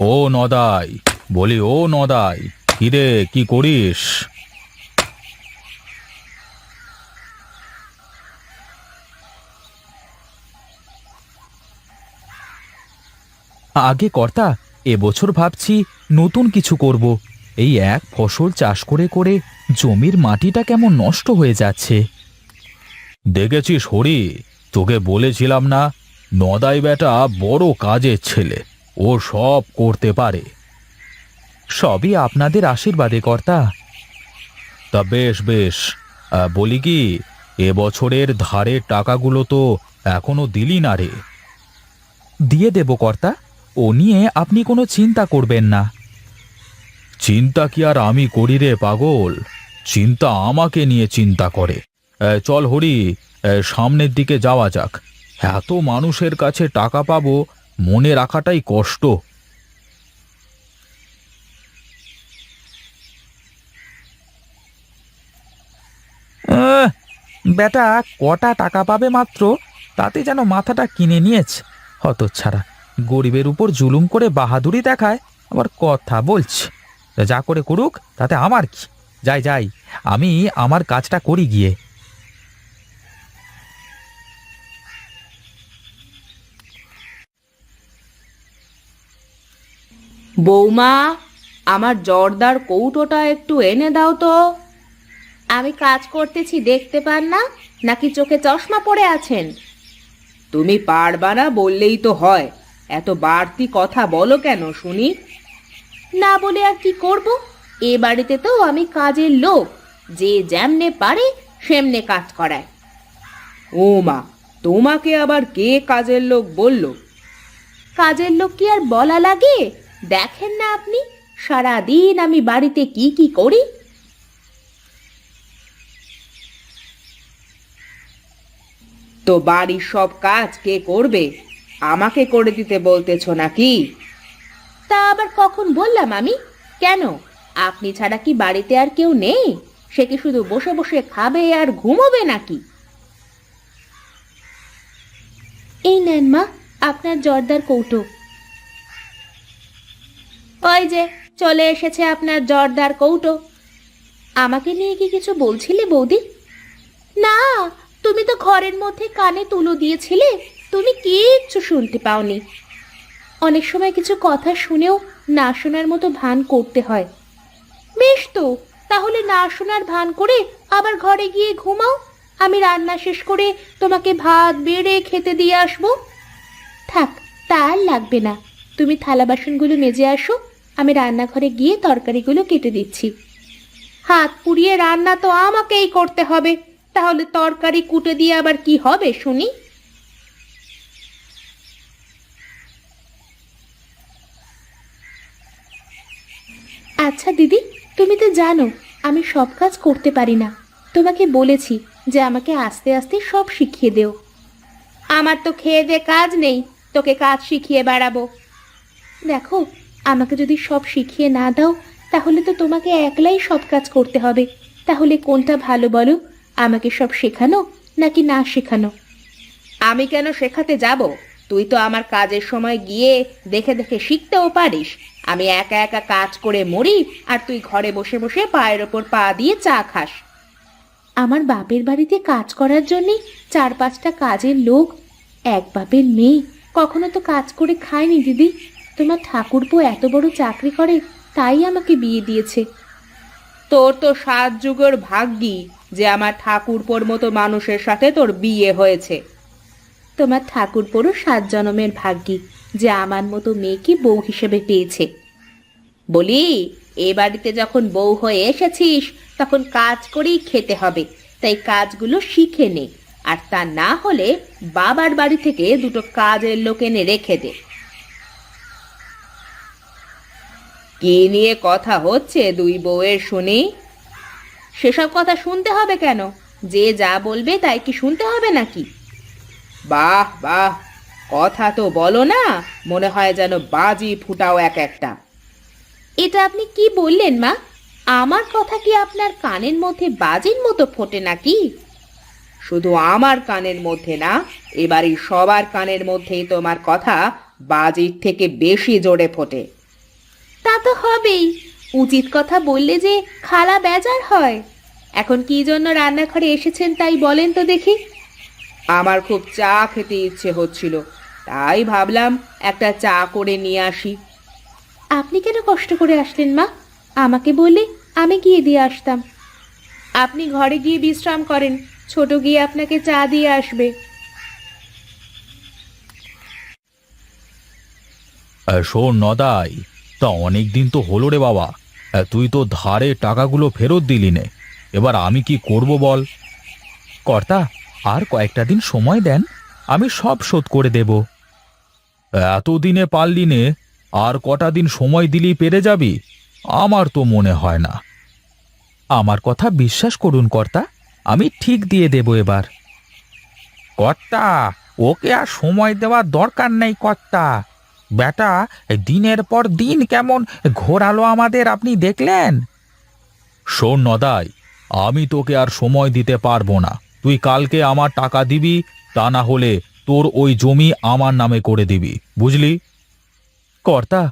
ও নদাই, বলি ও নদাই, কিরে কি করিস? আগে কর্তা, এবছর ভাবছি নতুন কিছু করব। এই এক ফসল চাষ করে করে জমির মাটিটা কেমন নষ্ট হয়ে যাচ্ছে। দেখেছিস হরি, তোকে বলেছিলাম না, নদাই বেটা বড় কাজের ছেলে, ও সব করতে পারে। সবই আপনাদের আশীর্বাদে কর্তা। তা বেশ বেশ, বলি কি, এবছরের ধারের টাকাগুলো তো এখনো দিলি না রে। দিয়ে দেব কর্তা, ও নিয়ে আপনি কোনো চিন্তা করবেন না। চিন্তা কি আর আমি করি রে পাগল, চিন্তা আমাকে নিয়ে চিন্তা করে। চল হরি, সামনের দিকে যাওয়া যাক। এত মানুষের কাছে টাকা পাবো, মনে রাখাটাই কষ্ট। আহ, বেটা কটা টাকা পাবে মাত্র, তাতে যেন মাথাটা কিনে নিয়েছে। হতচ্ছাড়া, গরিবের উপর জুলুম করে বাহাদুরি দেখায়, আবার কথা বলছে। যা করে করুক, তাতে আমার কি। যাই যাই, আমি আমার কাজটা করি গিয়ে। বৌমা, আমার জর্দার কৌটোটা একটু এনে দাও তো। আমি কাজ করতেছি দেখতে পান না, নাকি চোখে চশমা পরে আছেন? তুমি পারবা না বললেই তো হয়, এত বাড়তি কথা বলো কেন শুনি? না বলে আর কি করব? এ বাড়িতে তো আমি কাজের লোক, যে যেমনে পারে সেমনে কাজ করায়। ও মা, তোমাকে আবার কে কাজের লোক বললো? কাজের লোক কি আর বলা লাগে? দেখেন না আপনি, সারা দিন আমি বাড়িতে কি কি করি। তো বাড়ির সব কাজ কে করবে? আমাকে করে দিতে বলতেছো নাকি? তা আবার কখন বললাম আমি? কেন, আপনি ছাড়া কি বাড়িতে আর কেউ নেই? সে কি শুধু বসে বসে খাবে আর ঘুমোবে নাকি? এই নেন মা, আপনার জর্দার কৌটো। ওই যে চলে এসেছে আপনার জর্দার কৌটো। আমাকে নিয়ে কি কিছু বলছিলে বৌদি? না, তুমি তো ঘরের মধ্যে কানে তুলো দিয়েছিলে, তুমি কিচ্ছু শুনতে পাওনি। অনেক সময় কিছু কথা শুনেও না শোনার মতো ভান করতে হয়। বেশ তো, তাহলে না শোনার ভান করে আবার ঘরে গিয়ে ঘুমাও। আমি রান্না শেষ করে তোমাকে ভাত বেড়ে খেতে দিয়ে আসবো। থাক, তা আর লাগবে না। তুমি থালা বাসনগুলো মেজে আসো, আমি রান্নাঘরে গিয়ে তরকারিগুলো কেটে দিচ্ছি। হাত পুড়িয়ে রান্না তো আমাকেই করতে হবে, তাহলে তরকারি কুটে দিয়ে আবার কি হবে শুনি? আচ্ছা দিদি, তুমি তো জানো আমি সব কাজ করতে পারি না। তোমাকে বলেছি যে আমাকে আস্তে আস্তে সব শিখিয়ে দেও। আমার তো খেয়ে দে কাজ নেই, তোকে কাজ শিখিয়ে বেড়াবো? দেখো, আমাকে যদি সব শিখিয়ে না দাও, তাহলে তো তোমাকে একলাই সব কাজ করতে হবে। তাহলে কোনটা ভালো বলো, আমাকে সব শেখানো নাকি না শেখানো? আমি কেন শেখাতে যাব? তুই তো আমার কাজের সময় গিয়ে দেখে দেখে শিখতেও পারিস। আমি একা একা কাজ করে মরি, আর তুই ঘরে বসে বসে পায়ের ওপর পা দিয়ে চা খাস। আমার বাপের বাড়িতে কাজ করার জন্যে 4-5টা কাজের লোক, এক বাপের মেয়ে কখনো তো কাজ করে খায়নি দিদি। তোমার ঠাকুরপো এত বড় চাকরি করে, তাই আমাকে বিয়ে দিয়েছে। তোর তো 7 যুগের ভাগ্যি যে আমার ঠাকুরপোর মতো মানুষের সাথে তোর বিয়ে হয়েছে। তোমার ঠাকুরপোরও 7 জনমের ভাগ্যি যে আমার মতো মেয়েকে বউ হিসেবে পেয়েছে। বলি, এ বাড়িতে যখন বউ হয়ে এসেছিস, তখন কাজ করেই খেতে হবে, তাই কাজগুলো শিখে নে। আর তা না হলে বাবার বাড়ি থেকে দুটো কাজের লোক এনে রেখে দে। কি নিয়ে কথা হচ্ছে দুই বউয়ের শুনি? সেসব কথা শুনতে হবে কেন? যে যা বলবে তাই কি শুনতে হবে নাকি? বাহ বাহ, কথা তো বলো না, মনে হয় যেন বাজি ফুটাও এক একটা। এটা আপনি কি বললেন মা? আমার কথা কি আপনার কানের মধ্যে বাজির মতো ফোটে নাকি? শুধু আমার কানের মধ্যে না, এবারই সবার কানের মধ্যেই তোমার কথা বাজির থেকে বেশি জোরে ফোটে। তা তো হবেই। উচিত কথা বললে যে খালা বেজার হয়। এখন কি জন্য রান্নাঘরে এসেছেন তাই বলেন তো দেখি। আমার খুব চা খেতে ইচ্ছে হচ্ছিল, তাই ভাবলাম একটা চা করে নিয়ে আসি। আপনি কেন কষ্ট করে আসলেন মা? আমাকে বললে আমি গিয়ে দিয়ে আসতাম। আপনি ঘরে গিয়ে বিশ্রাম করেন, ছোট গিয়ে আপনাকে চা দিয়ে আসবে। শোন নদাই, তা অনেক দিন তো হলো রে বাবা। তুই তো ধারে টাকাগুলো ফেরত দিলি নে, এবার আমি কি করব বল। কর্তা, আর কয়েকটা দিন সময় দেন, আমি সব শোধ করে দেব। এতদিনে পারলি নে, আর কটা দিন সময় দিলেই পেরে যাবি? আমার তো মনে হয় না। আমার কথা বিশ্বাস করুন কর্তা, আমি ঠিক দিয়ে দেব এবার। কর্তা, ওকে আর সময় দেওয়ার দরকার নেই কর্তা। বেটা দিনের পর দিন কেমন ঘোরালো আমাদের, আপনি দেখলেন? শোন নদাই, আমি তোকে আর সময় দিতে পারবো না। তুই কালকে আমার টাকা দিবি, তা না হলে তোর ওই জমি আমার নামে করে দিবি, বুঝলি? কর্তা,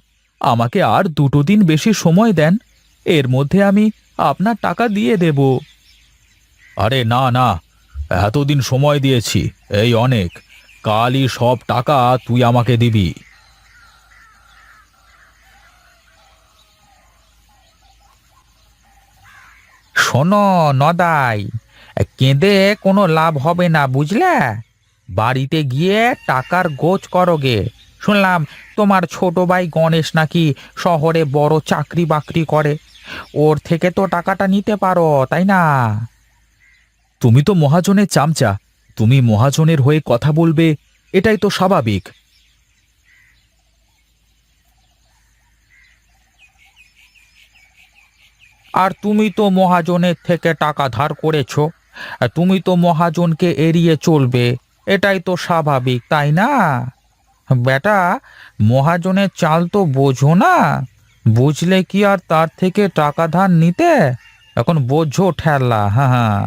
আমাকে আর 2 দিন বেশি সময় দেন, এর মধ্যে আমি আপনার টাকা দিয়ে দেব। আরে না না, এতদিন সময় দিয়েছি, এই অনেক। কালই সব টাকা তুই আমাকে দিবি। শোনো নদাই, কেঁদে কোনো লাভ হবে না, বুঝলে? বাড়িতে গিয়ে টাকার গোছ করো গে। শুনলাম তোমার ছোট ভাই গণেশ নাকি শহরে বড় চাকরি বাকরি করে, ওর থেকে তো টাকাটা নিতে পারো, তাই না? তুমি তো মহাজনের চামচা, তুমি মহাজনের হয়ে কথা বলবে, এটাই তো স্বাভাবিক। আর তুমি তো মহাজনের থেকে টাকা ধার করেছো, আর তুমি তো মহাজনকে এড়িয়ে চলবে, এটাই তো স্বাভাবিক, তাই না? বেটা, মহাজনের চাল তো বোঝো না, বুঝলে কি আর তার থেকে টাকা ধার নিতে? এখন বোঝো ঠেলা। হ্যাঁ হ্যাঁ।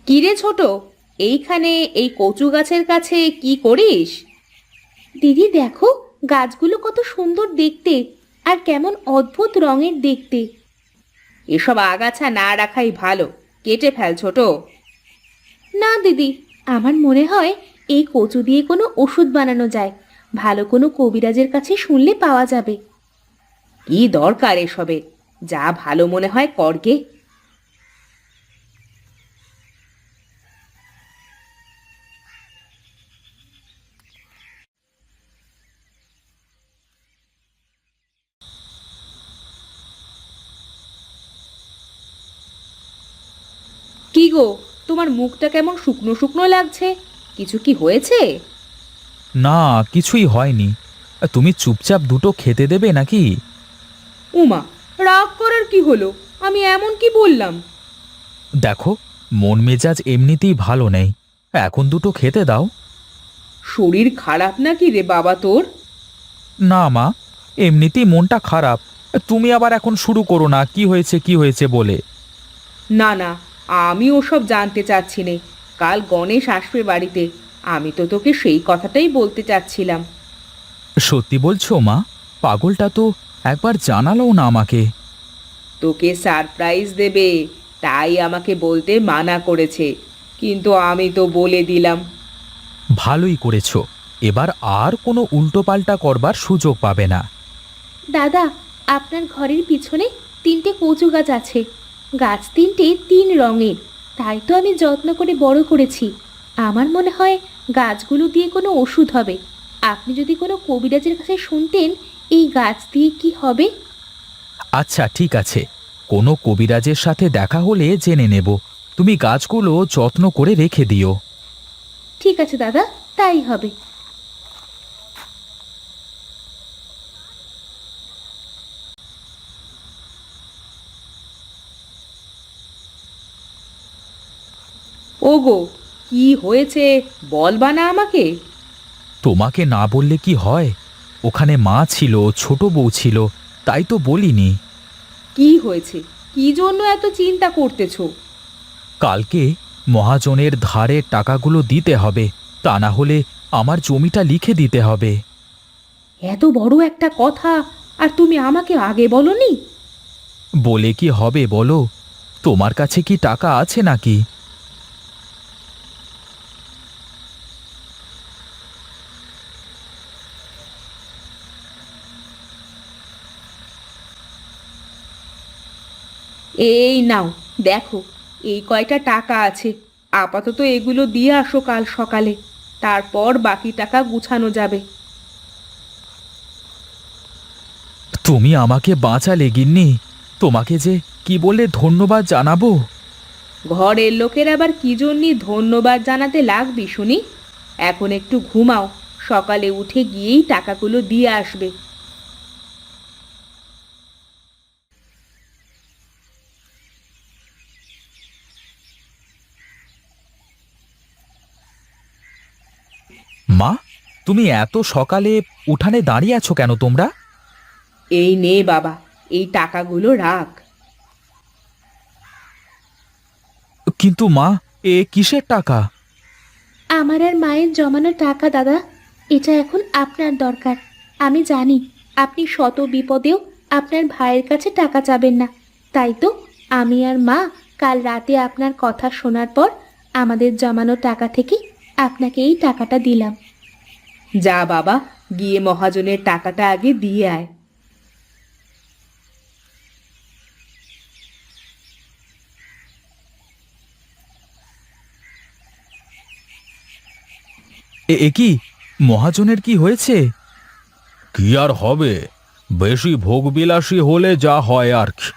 কিরে ছোট, এইখানে এই কচু গাছের কাছে কি করিস? দিদি দেখো, গাছগুলো কত সুন্দর দেখতে, আর কেমন অদ্ভুত রঙের দেখতে। এসব আগাছা না রাখাই ভালো, কেটে ফেল ছোট। না দিদি, আমার মনে হয় এই কচু দিয়ে কোনো ওষুধ বানানো যায়, ভালো কোনো কবিরাজের কাছে শুনলে পাওয়া যাবে। কি দরকার এসবের, যা ভালো মনে হয় করগে। কি গো, তোমার মুখটা কেমন শুকনো শুকনো লাগছে, কিছু কি হয়েছে? না, কিছুই হয়নি। তুমি চুপচাপ দুটো খেতে দেবে নাকি? উমা, রাগ করার কি হলো? আমি এমন কি বললাম? দেখো, মন মেজাজ এমনিতেই ভালো নেই, এখন দুটো খেতে দাও। শরীর খারাপ নাকি রে বাবা তোর? না মা, এমনিতেই মনটা খারাপ। তুমি আবার এখন শুরু করো না কি হয়েছে কি হয়েছে বলে। না না, আমি ওসব জানতে চাচ্ছি নে। কাল গণেশ আসবে বাড়িতে, আমি তো তোকে সেই কথাটাই বলতে চাচ্ছিলাম। সত্যি বলছো মা? পাগলটা তো একবার জানালো না আমাকে। তোকে সারপ্রাইজ দেবে, তাই আমাকে বলতে মানা করেছে, কিন্তু আমি তো বলে দিলাম। ভালোই করেছো, এবার আর কোনো উল্টোপাল্টা করবার সুযোগ পাবে না। দাদা, আপনার ঘরের পিছনে 3টে কচু গাছ আছে। গাছ 3টে 3 রঙের, তাই তো আমি যত্ন করে বড় করেছি। আমার মনে হয় গাছগুলো দিয়ে কোনো ওষুধ হবে। আপনি যদি কোনো কবিরাজের কাছে শুনতেন এই গাছ দিয়ে কি হবে। আচ্ছা ঠিক আছে, কোনো কবিরাজের সাথে দেখা হলে জেনে নেব। তুমি গাছগুলো যত্ন করে রেখে দিও। ঠিক আছে দাদা, তাই হবে। ওগো, কি হয়েছে বলবা না আমাকে? তোমাকে না বললে কি হয়? ওখানে মা ছিল, ছোট বউ ছিল, তাই তো বলিনি। কি হয়েছে, কি জন্য এত চিন্তা করতেছো? কালকে মহাজনের ধারের টাকাগুলো দিতে হবে, তা না হলে আমার জমিটা লিখে দিতে হবে। এত বড় একটা কথা, আর তুমি আমাকে আগে বলনি? বলে কি হবে বলো? তোমার কাছে কি টাকা আছে নাকি? এই নাও, দেখো, এই কয়টা টাকা আছে। আপাতত এগুলো দিয়ে আসো কাল সকালে, তারপর বাকি টাকা গুছানো যাবে। তুমি আমাকে বাঁচালে গিন্নি। তোমাকে যে কি বলে ধন্যবাদ জানাবো। ঘরের লোকের আবার কি জন্যে ধন্যবাদ জানাতে লাগবে শুনি? এখন একটু ঘুমাও, সকালে উঠে গিয়েই টাকাগুলো দিয়ে আসবে। মা, তুমি এত সকালে উঠানে দাঁড়িয়ে আছো কেন তোমরা? এই নে বাবা, এই টাকাগুলো রাখ। কিন্তু মা, এ কিসের টাকা? আমার আর মায়ের জমানো টাকা দাদা। এটা এখন আপনার দরকার। আমি জানি আপনি শত বিপদেও আপনার ভাইয়ের কাছে টাকা চাবেন না। তাই তো আমি আর মা কাল রাতে আপনার কথা শোনার পর আমাদের জমানো টাকা থেকে আপনাকে এই টাকাটা দিলাম। যা বাবা, গিয়ে মহাজনের টাকাটা আগে দিয়ে আয়। এ কি, মহাজনের কি হয়েছে? কি আর হবে, বেশি ভোগবিলাসী হলে যা হয় আর কি।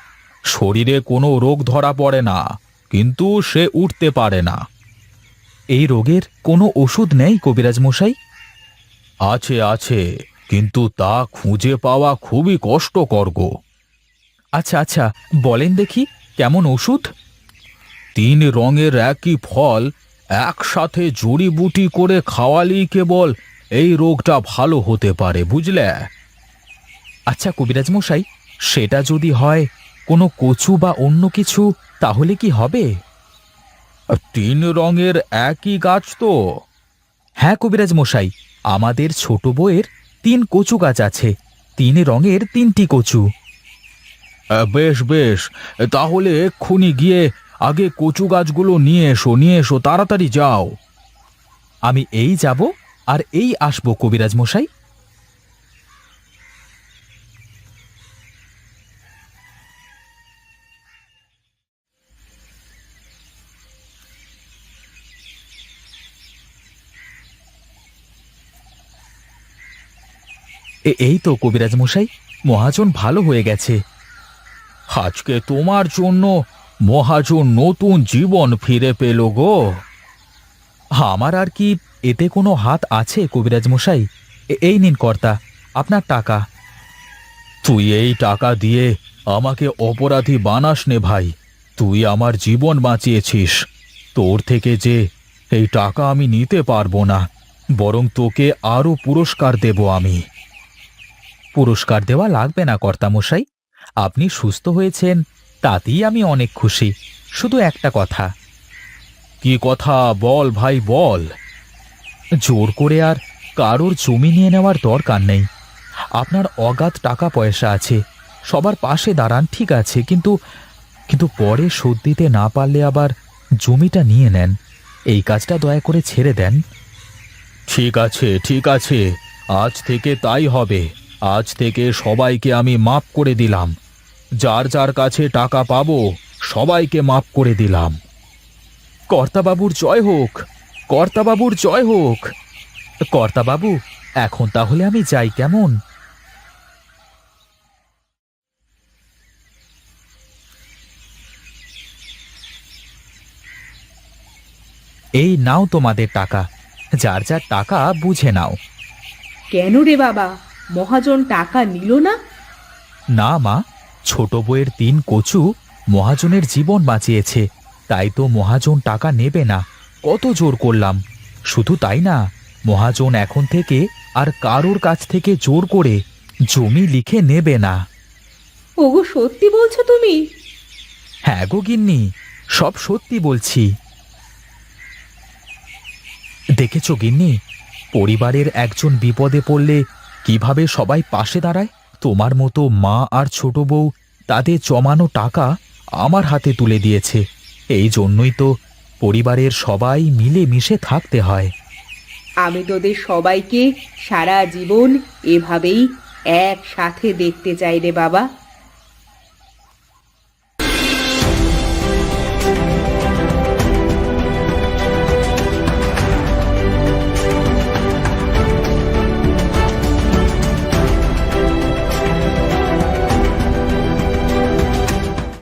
শরীরে কোনো রোগ ধরা পড়ে না, কিন্তু সে উঠতে পারে না। এই রোগের কোনো ওষুধ নেই কবিরাজ মশাই? আছে আছে, কিন্তু তা খুঁজে পাওয়া খুবই কষ্টকর গো। আচ্ছা আচ্ছা, বলেন দেখি কেমন ওষুধ? 3 রঙের একই ফল একসাথে জড়িবুটি করে খাওয়ালেই কেবল এই রোগটা ভালো হতে পারে, বুঝলে? আচ্ছা কবিরাজ মশাই, সেটা যদি হয় কোনো কচু বা অন্য কিছু, তাহলে কি হবে? 3 রঙের একই গাছ তো? হ্যাঁ কবিরাজ মশাই, আমাদের ছোট বউয়ের 3 কচু গাছ আছে। 3 রঙের 3টি কচু। বেশ বেশ, তাহলে এক্ষুনি গিয়ে আগে কচু গাছগুলো নিয়ে এসো, নিয়ে এসো, তাড়াতাড়ি যাও। আমি এই যাব আর এই আসবো কবিরাজ মশাই। এই তো কবিরাজ মশাই, মহাজন ভালো হয়ে গেছে। আজকে তোমার জন্য মহাজন নতুন জীবন ফিরে পেল গো। আমার আর কি এতে কোনো হাত আছে কবিরাজ মশাই? এই নিন কর্তা, আপনার টাকা। তুই এই টাকা দিয়ে আমাকে অপরাধী বানাস নে ভাই। তুই আমার জীবন বাঁচিয়েছিস। তোর থেকে যে এই টাকা আমি নিতে পারবো না, বরং তোকে আরো পুরস্কার দেব আমি। পুরস্কার দেওয়া লাগবে না কর্তামশাই, আপনি সুস্থ হয়েছেন তাতেই আমি অনেক খুশি। শুধু একটা কথা। কি কথা বল ভাই বল। জোর করে আর কারোর জমি নিয়ে নেওয়ার দরকার নেই। আপনার অগাধ টাকা পয়সা আছে, সবার পাশে দাঁড়ান, ঠিক আছে, কিন্তু কিন্তু পরে শোধ দিতে না পারলে আবার জমিটা নিয়ে নেন। এই কাজটা দয়া করে ছেড়ে দেন। ঠিক আছে ঠিক আছে, আজ থেকে তাই হবে। আজ থেকে সবাইকে আমি মাফ করে দিলাম। যার যার কাছে টাকা পাবো সবাইকে মাফ করে দিলাম। কর্তাবাবুর জয় হোক, কর্তাবাবুর জয় হোক। কর্তাবাবু, এখন তাহলে আমি যাই, কেমন? এই নাও তোমাদের টাকা, যার যার টাকা বুঝে নাও। কেন রে বাবা, মহাজন টাকা নিল না? না মা, ছোট বউয়ের 3 কচু মহাজনের জীবন বাঁচিয়েছে, তাই তো মহাজন টাকা নেবে না। কত জোর করলাম। শুধু তাই না, মহাজন এখন থেকে আর কারোর কাছ থেকে জোর করে জমি লিখে নেবে না। ওগো, সত্যি বলছো তুমি? হ্যাঁ গো গিন্নি, সব সত্যি বলছি। দেখেছো গিন্নি, পরিবারের একজন বিপদে পড়লে কিভাবে সবাই পাশে দাঁড়ায়। তোমার মতো মা আর ছোট বউ তাদের জমানো টাকা আমার হাতে তুলে দিয়েছে। এই জন্যই তো পরিবারের সবাই মিলেমিশে থাকতে হয়। আমি তোদের সবাইকে সারা জীবন এভাবেই একসাথে দেখতে চাই রে বাবা।